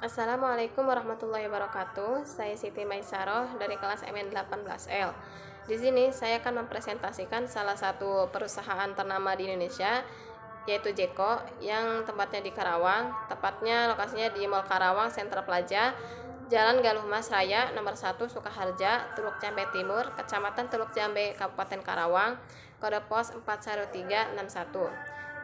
Assalamualaikum warahmatullahi wabarakatuh. Saya Siti Maisaroh dari kelas MN18L. Di sini saya akan mempresentasikan salah satu perusahaan ternama di Indonesia, yaitu Jeko, yang tempatnya di Karawang. Tepatnya lokasinya di Mall Karawang Center Plaza, Jalan Galuh Mas Raya, nomor 1 Sukaharja, Teluk Jambe Timur, Kecamatan Teluk Jambe, Kabupaten Karawang, kode pos 41361.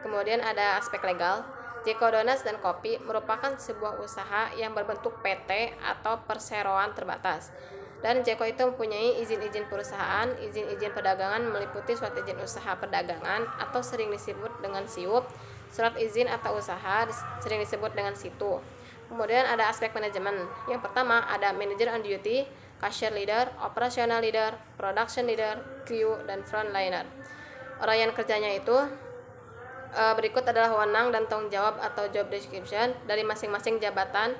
Kemudian ada aspek legal. Jeko Donuts dan Kopi merupakan sebuah usaha yang berbentuk PT atau perseroan terbatas. Dan Jeko itu mempunyai izin-izin perusahaan, izin-izin perdagangan meliputi surat izin usaha perdagangan atau sering disebut dengan SIUP, surat izin atau usaha sering disebut dengan SITU. Kemudian ada aspek manajemen. Yang pertama ada manager on duty, cashier leader, operational leader, production leader, crew, dan frontliner. Uraian kerjanya itu berikut adalah wewenang dan tanggung jawab atau job description dari masing-masing jabatan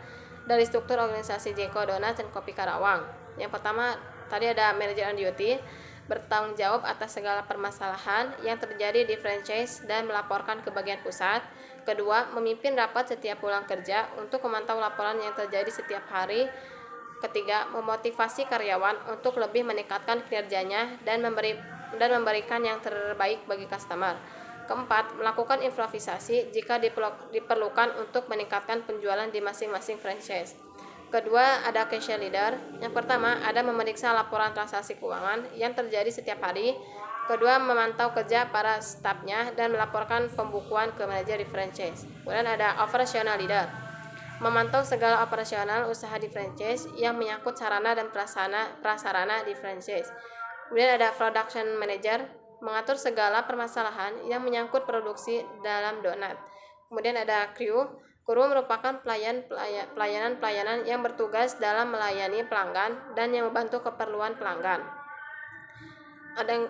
dari struktur organisasi Jeko Donuts dan Kopi Karawang. Yang pertama tadi ada manager on duty, bertanggung jawab atas segala permasalahan yang terjadi di franchise dan melaporkan ke bagian pusat. Kedua, memimpin rapat setiap pulang kerja untuk memantau laporan yang terjadi setiap hari. Ketiga, memotivasi karyawan untuk lebih meningkatkan kinerjanya dan memberikan yang terbaik bagi customer. Keempat, melakukan improvisasi jika diperlukan untuk meningkatkan penjualan di masing-masing franchise. Kedua, ada cashier leader. Yang pertama, ada memeriksa laporan transaksi keuangan yang terjadi setiap hari. Kedua, memantau kerja para stafnya dan melaporkan pembukuan ke manajer di franchise. Kemudian ada operational leader. Memantau segala operasional usaha di franchise yang menyangkut sarana dan prasarana di franchise. Kemudian ada production manager, mengatur segala permasalahan yang menyangkut produksi dalam donat. Kemudian ada kru merupakan pelayanan yang bertugas dalam melayani pelanggan dan yang membantu keperluan pelanggan.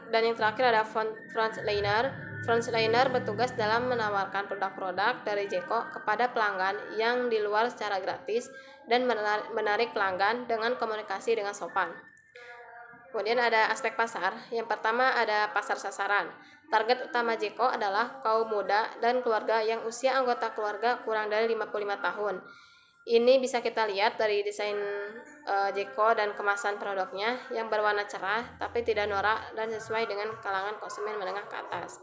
Dan yang terakhir ada frontliner. Frontliner bertugas dalam menawarkan produk-produk dari Jeko kepada pelanggan yang di luar secara gratis dan menarik pelanggan dengan komunikasi dengan sopan. Kemudian ada aspek pasar. Yang pertama ada pasar sasaran. Target utama Jeko adalah kaum muda dan keluarga yang usia anggota keluarga kurang dari 55 tahun. Ini bisa kita lihat dari desain Jeko dan kemasan produknya yang berwarna cerah tapi tidak norak dan sesuai dengan kalangan konsumen menengah ke atas.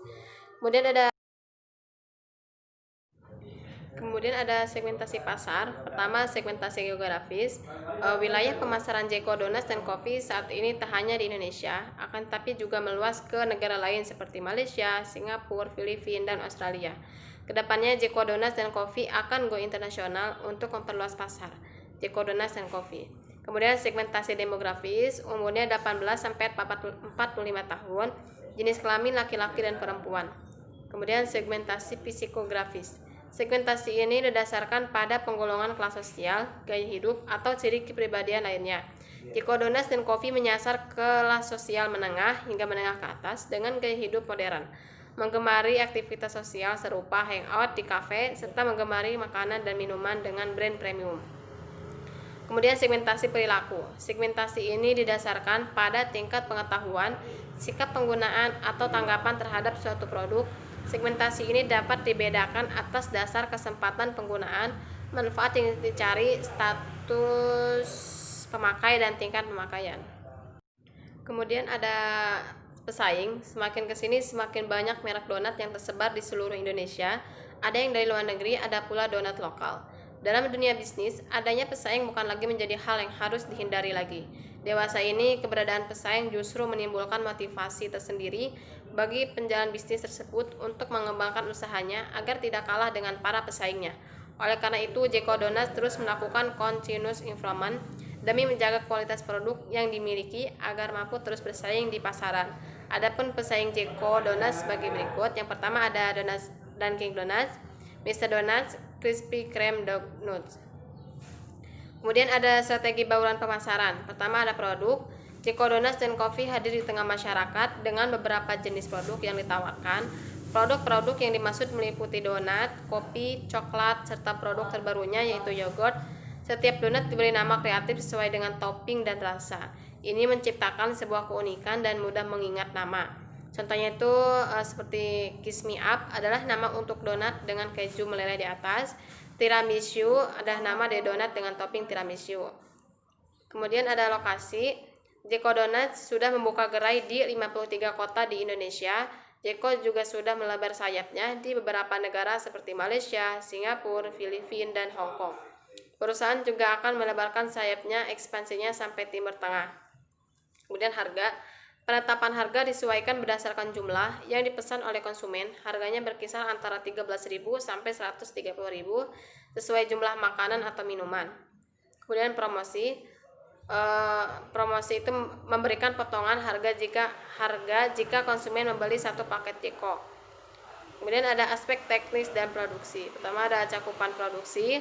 Kemudian ada segmentasi pasar. Pertama, segmentasi geografis. Wilayah pemasaran Jeko Donuts dan Kopi saat ini tak hanya di Indonesia, akan tapi juga meluas ke negara lain seperti Malaysia, Singapura, Filipina, dan Australia. Kedepannya Jeko Donuts dan Kopi akan go internasional untuk memperluas pasar Jeko Donuts dan Kopi. Kemudian segmentasi demografis, umurnya 18-45 tahun, jenis kelamin laki-laki dan perempuan. Kemudian segmentasi psikografis. Segmentasi ini didasarkan pada penggolongan kelas sosial, gaya hidup, atau ciri kepribadian lainnya. Jeko Donuts dan Kopi menyasar kelas sosial menengah hingga menengah ke atas dengan gaya hidup modern, menggemari aktivitas sosial serupa hangout di kafe, serta menggemari makanan dan minuman dengan brand premium. Kemudian segmentasi perilaku. Segmentasi ini didasarkan pada tingkat pengetahuan, sikap penggunaan, atau tanggapan terhadap suatu produk. Segmentasi ini dapat dibedakan atas dasar kesempatan penggunaan, manfaat yang dicari, status pemakai, dan tingkat pemakaian. Kemudian ada pesaing. Semakin kesini semakin banyak merek donat yang tersebar di seluruh Indonesia. Ada yang dari luar negeri, ada pula donat lokal. Dalam dunia bisnis, adanya pesaing bukan lagi menjadi hal yang harus dihindari lagi. Dewasa ini, keberadaan pesaing justru menimbulkan motivasi tersendiri bagi penjalan bisnis tersebut untuk mengembangkan usahanya agar tidak kalah dengan para pesaingnya. Oleh karena itu, Jeko Donuts terus melakukan continuous improvement demi menjaga kualitas produk yang dimiliki agar mampu terus bersaing di pasaran. Adapun pesaing Jeko Donuts sebagai berikut. Yang pertama ada Dunkin' Donuts, Mr. Donuts, Krispy Kreme Donuts. Kemudian ada strategi bauran pemasaran. Pertama ada produk. Jeko Donuts dan Kopi hadir di tengah masyarakat dengan beberapa jenis produk yang ditawarkan. Produk-produk yang dimaksud meliputi donat, kopi, coklat, serta produk terbarunya yaitu yogurt. Setiap donat diberi nama kreatif sesuai dengan topping dan rasa. Ini menciptakan sebuah keunikan dan mudah mengingat nama. Contohnya itu seperti Kiss Me Up adalah nama untuk donat dengan keju meleleh di atas. tiramisu, ada nama dari donat dengan topping tiramisu. Kemudian ada lokasi, Jeko Donuts sudah membuka gerai di 53 kota di Indonesia. Jeko juga sudah melebar sayapnya di beberapa negara seperti Malaysia, Singapura, Filipina, dan Hong Kong. Perusahaan juga akan melebarkan sayapnya ekspansinya sampai Timur Tengah. Kemudian harga, penetapan harga disesuaikan berdasarkan jumlah yang dipesan oleh konsumen. Harganya berkisar antara 13.000 sampai 130.000 sesuai jumlah makanan atau minuman. Kemudian promosi itu memberikan potongan harga jika konsumen membeli satu paket Jeko. Kemudian ada aspek teknis dan produksi. Pertama ada cakupan produksi.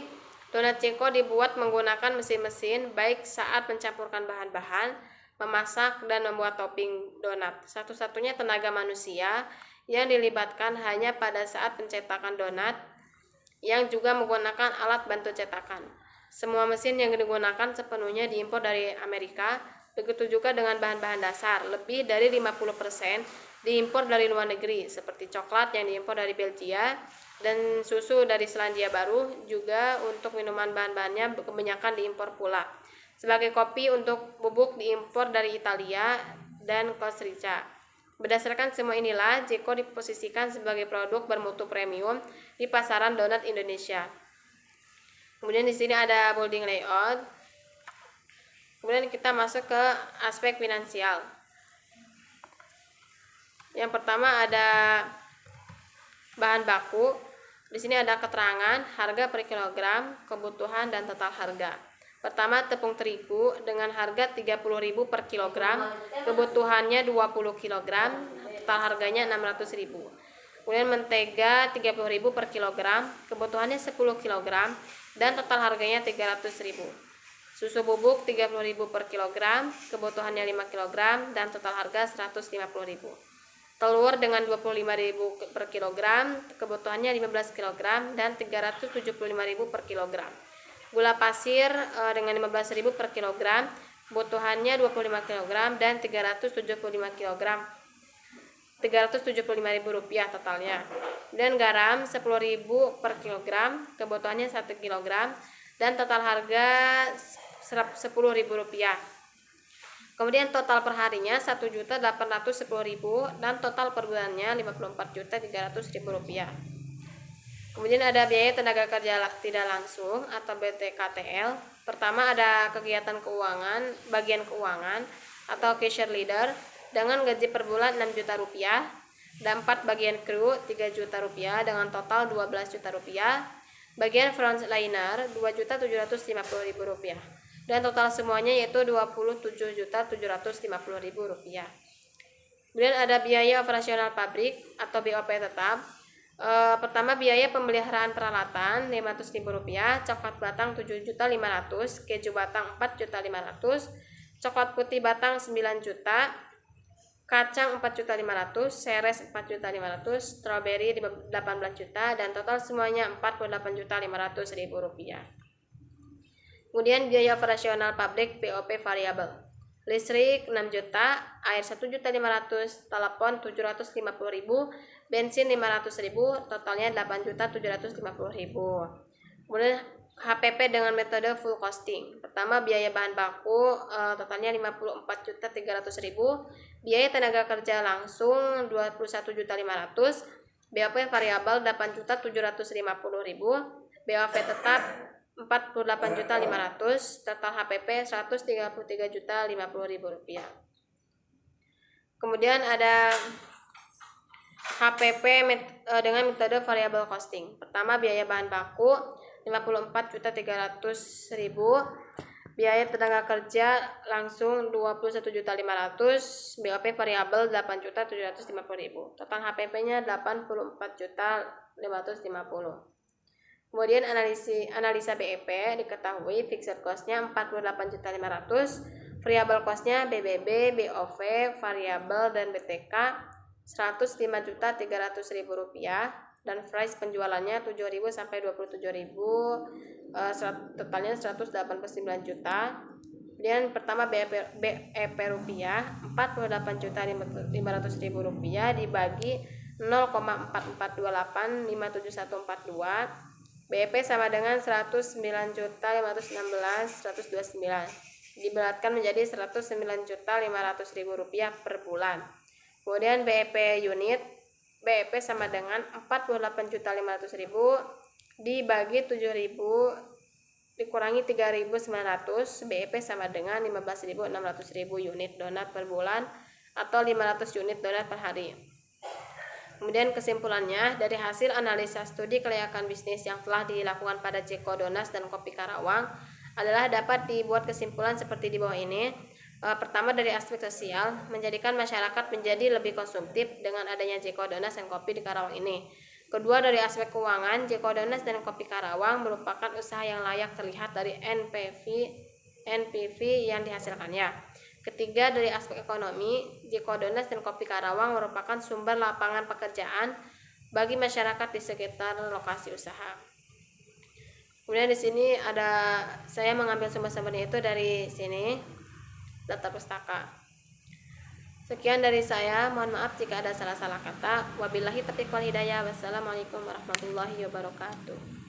Donat Jeko dibuat menggunakan mesin-mesin baik saat mencampurkan bahan-bahan, memasak, dan membuat topping donat. Satu-satunya tenaga manusia yang dilibatkan hanya pada saat pencetakan donat, yang juga menggunakan alat bantu cetakan. Semua mesin yang digunakan sepenuhnya diimpor dari Amerika, begitu juga dengan bahan-bahan dasar. Lebih dari 50% diimpor dari luar negeri, seperti coklat yang diimpor dari Belgia dan susu dari Selandia Baru. Juga untuk minuman bahan-bahannya kebanyakan diimpor pula. Sebagai kopi untuk bubuk diimpor dari Italia dan Costa Rica. Berdasarkan semua inilah, Jeko diposisikan sebagai produk bermutu premium di pasaran donat Indonesia. Kemudian di sini ada building layout. Kemudian kita masuk ke aspek finansial. Yang pertama ada bahan baku. Di sini ada keterangan harga per kilogram, kebutuhan, dan total harga. Pertama, tepung terigu dengan harga 30.000 per kilogram, kebutuhannya 20 kg, total harganya 600.000. Kemudian mentega 30.000 per kilogram, kebutuhannya 10 kg, dan total harganya 300.000. Susu bubuk 30.000 per kilogram, kebutuhannya 5 kg, dan total harga 150.000. Telur dengan 25.000 per kilogram, kebutuhannya 15 kg, dan 375.000 per kilogram. Gula pasir dengan 15.000 per kilogram, kebutuhannya 25 kg, dan 375 kg. 375.000 rupiah totalnya. Dan garam 10.000 per kilogram, kebutuhannya 1 kg, dan total harga 10.000 rupiah. Kemudian total perharinya 1.810.000 dan total per bulannya 54.300.000 rupiah. Kemudian ada biaya tenaga kerja tidak langsung atau BTKTL. Pertama ada kegiatan keuangan, bagian keuangan atau cashier leader dengan gaji per bulan 6 juta rupiah, dan 4 bagian kru 3 juta rupiah dengan total 12 juta rupiah, bagian frontliner 2.750.000 rupiah, dan total semuanya yaitu 27.750.000 rupiah. Kemudian ada biaya operasional pabrik atau BOP tetap. Pertama biaya pemeliharaan peralatan 500.000 rupiah, coklat batang 7.500.000, keju batang 4.500.000, coklat putih batang 9 juta, kacang 4.500.000, seres 4.500.000, stroberi 18 juta, dan total semuanya 48.500.000 rupiah. Kemudian biaya operasional pabrik BOP variabel. Listrik 6 juta, air 1.500.000, telepon 750.000, bensin 500.000, totalnya 8.750.000. Kemudian HPP dengan metode full costing. Pertama biaya bahan baku totalnya 54.300.000, biaya tenaga kerja langsung 21.500.000, BOP variabel 8.750.000, BOP tetap 48.500.000, total HPP 133.050.000 rupiah. Kemudian ada HPP dengan metode variable costing. Pertama biaya bahan baku 54.300.000, biaya tenaga kerja langsung 21.500.000, BOP variabel 8.750.000, total HPP-nya 84.550.000. Kemudian analisa BEP diketahui fixed cost-nya 48.500.000, variable cost-nya BBB, BOV, variabel, dan BTK 105.300.000 rupiah, dan price penjualannya 7.000 sampai 27.000, totalnya 189 juta. Kemudian pertama BEP rupiah 48.500.000 rupiah dibagi 0,4428 57142, BEP sama dengan 109.516.129 diberatkan menjadi Rp109.500.000 per bulan. Kemudian BEP unit, BEP sama dengan 48.500.000 dibagi 7.000 dikurangi 3.900, BEP sama dengan 15.600.000 unit donat per bulan atau 500 unit donat per hari. Kemudian kesimpulannya, dari hasil analisa studi kelayakan bisnis yang telah dilakukan pada Jeko Donas dan Kopi Karawang adalah dapat dibuat kesimpulan seperti di bawah ini. Pertama, dari aspek sosial, menjadikan masyarakat menjadi lebih konsumtif dengan adanya Jeko Donas dan Kopi di Karawang ini. Kedua, dari aspek keuangan, Jeko Donas dan Kopi Karawang merupakan usaha yang layak terlihat dari NPV yang dihasilkannya. Ketiga, dari aspek ekonomi, Jeko Donas dan Kopi Karawang merupakan sumber lapangan pekerjaan bagi masyarakat di sekitar lokasi usaha. Kemudian di sini ada saya mengambil sumber-sumbernya itu dari sini, data pustaka. Sekian dari saya, mohon maaf jika ada salah-salah kata. Wabillahi taufiq wal hidayah. Wassalamualaikum warahmatullahi wabarakatuh.